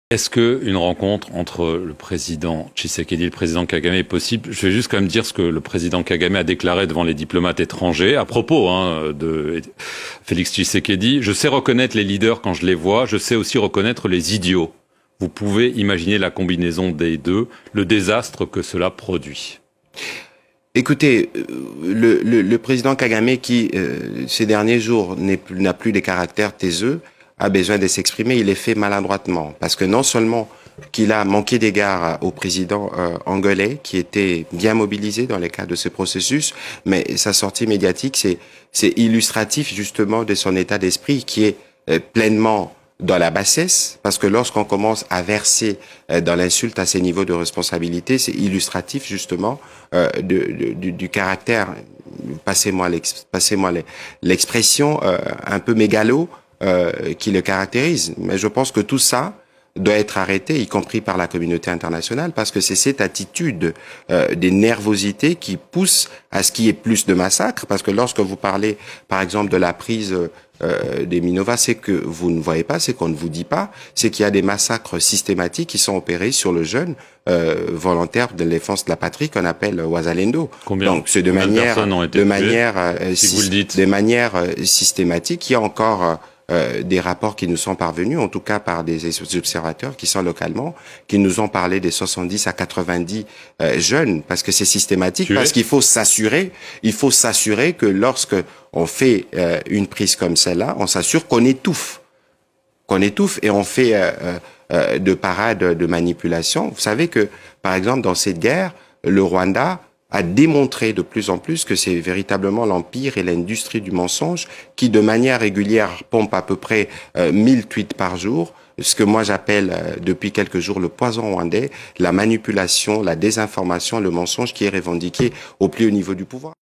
Est-ce qu'une rencontre entre le président Tshisekedi et le président Kagame est possible? Je vais juste quand même dire ce que le président Kagame a déclaré devant les diplomates étrangers à propos de Félix Tshisekedi. Je sais reconnaître les leaders quand je les vois, je sais aussi reconnaître les idiots. Vous pouvez imaginer la combinaison des deux, le désastre que cela produit. Écoutez, le président Kagame qui, ces derniers jours, n'a plus des caractères taiseux, a besoin de s'exprimer, il est fait maladroitement. Parce que non seulement qu'il a manqué d'égard au président angolais, qui était bien mobilisé dans le cadre de ce processus, mais sa sortie médiatique, c'est illustratif justement de son état d'esprit qui est pleinement dans la bassesse, parce que lorsqu'on commence à verser dans l'insulte à ces niveaux de responsabilité, c'est illustratif justement du caractère, passez-moi l'expression, un peu mégalo, qui le caractérise. Mais je pense que tout ça doit être arrêté, y compris par la communauté internationale, parce que c'est cette attitude des nervosités qui pousse à ce qu'il y ait plus de massacres. Parce que lorsque vous parlez, par exemple, de la prise des Minova, c'est que vous ne voyez pas, c'est qu'on ne vous dit pas, c'est qu'il y a des massacres systématiques qui sont opérés sur le jeune volontaire de défense de la patrie qu'on appelle Wazalendo. Donc c'est de manière systématique. Il y a encore des rapports qui nous sont parvenus, en tout cas par des observateurs qui sont localement, qui nous ont parlé des 70 à 90 jeunes, parce que c'est systématique, parce qu'il faut s'assurer, que lorsque on fait une prise comme celle-là, on s'assure qu'on étouffe, et on fait de parade de manipulation. Vous savez que, par exemple, dans cette guerre, le Rwanda a démontré de plus en plus que c'est véritablement l'empire et l'industrie du mensonge qui, de manière régulière, pompe à peu près 1000 tweets par jour, ce que moi j'appelle depuis quelques jours le poison rwandais, la manipulation, la désinformation, le mensonge qui est revendiqué au plus haut niveau du pouvoir.